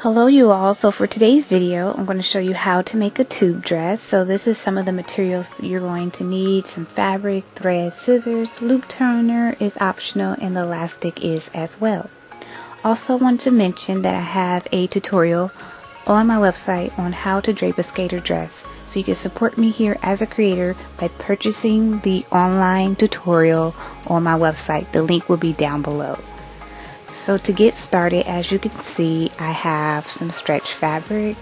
Hello you all. So for today's video I'm going to show you how to make a tube dress. So this is some of the materials that you're going to need: some fabric, thread, scissors, loop turner is optional, and the elastic is as well. Also want to mention that I have a tutorial on my website on how to drape a skater dress, so you can support me here as a creator by purchasing the online tutorial on my website. The link will be down below. So to get started, as you can see, I have some stretch fabric.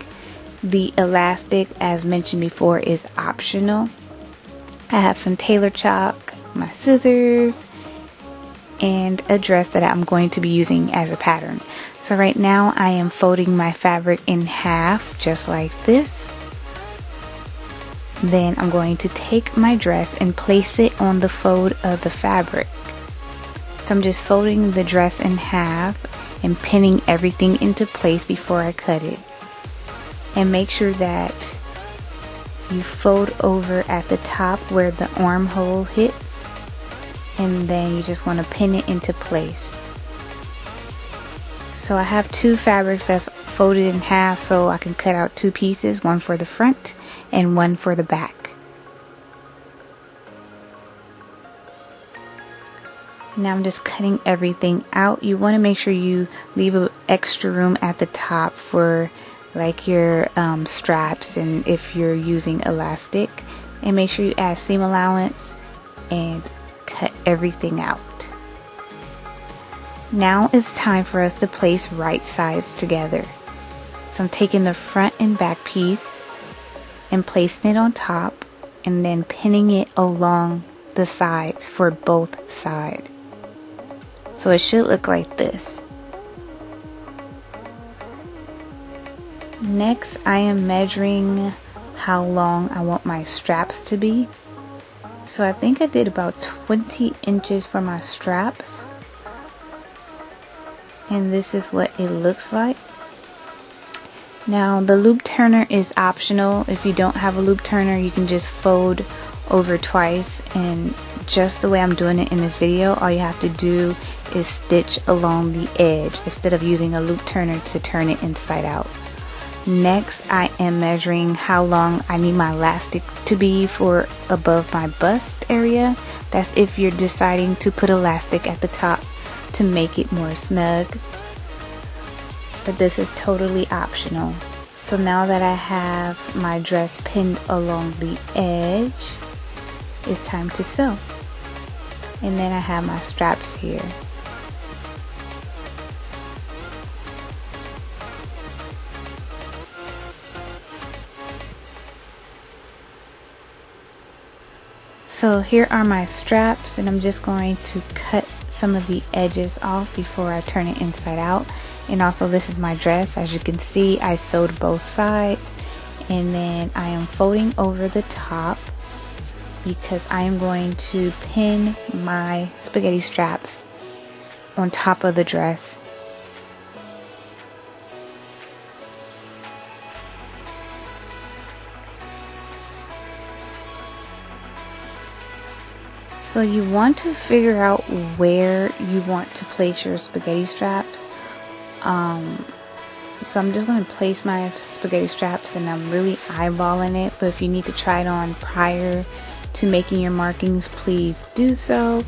The elastic, as mentioned before, is optional. I have some tailor chalk, my scissors, and a dress that I'm going to be using as a pattern. So right now I am folding my fabric in half, just like this. Then I'm going to take my dress and place it on the fold of the fabric. So I'm just folding the dress in half and pinning everything into place before I cut it. And make sure that you fold over at the top where the armhole hits, and then you just want to pin it into place. So I have two fabrics that's folded in half, so I can cut out two pieces, one for the front and one for the back. Now I'm just cutting everything out. You want to make sure you leave an extra room at the top for like your straps, and if you're using elastic, and make sure you add seam allowance and cut everything out. Now it's time for us to place right sides together. So I'm taking the front and back piece and placing it on top, and then pinning it along the sides for both sides. So it should look like this. Next, I am measuring how long I want my straps to be. So I think I did about 20 inches for my straps. And this is what it looks like. Now the loop turner is optional. If you don't have a loop turner, you can just fold over twice, and just the way I'm doing it in this video, all you have to do is stitch along the edge instead of using a loop turner to turn it inside out. Next, I am measuring how long I need my elastic to be for above my bust area. That's if you're deciding to put elastic at the top to make it more snug, but this is totally optional. So now that I have my dress pinned along the edge, it's time to sew. And then I have my straps here. So here are my straps, and I'm just going to cut some of the edges off before I turn it inside out. And also, this is my dress. As you can see, I sewed both sides, and then I am folding over the top because I am going to pin my spaghetti straps on top of the dress. So you want to figure out where you want to place your spaghetti straps. So I'm just going to place my spaghetti straps, and I'm really eyeballing it, but if you need to try it on prior to making your markings, please do so.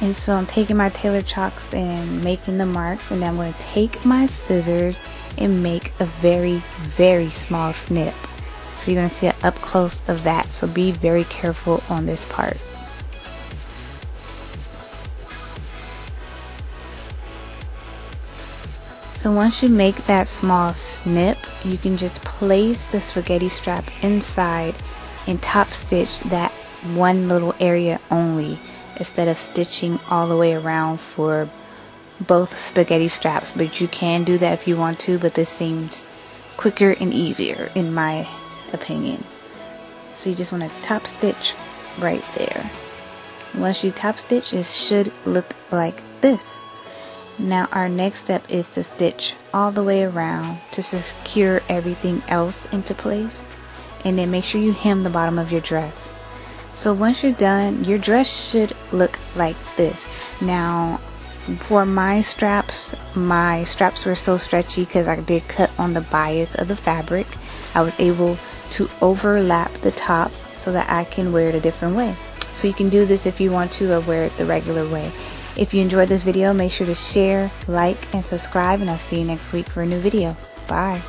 And so I'm taking my tailor chalks and making the marks, and then I'm going to take my scissors and make a very, very small snip. So you're going to see an up close of that, so be very careful on this part. So once you make that small snip, you can just place the spaghetti strap inside and top stitch that one little area only, instead of stitching all the way around for both spaghetti straps. But you can do that if you want to, but this seems quicker and easier in my opinion. So you just want to top stitch right there. Once you top stitch, it should look like this. Now our next step is to stitch all the way around to secure everything else into place, and then make sure you hem the bottom of your dress. So once you're done, your dress should look like this. Now For my straps were so stretchy because I did cut on the bias of the fabric. I was able to overlap the top so that I can wear it a different way. So you can do this if you want to, or wear it the regular way. If you enjoyed this video, make sure to share, like, and subscribe, and I'll see you next week for a new video. Bye.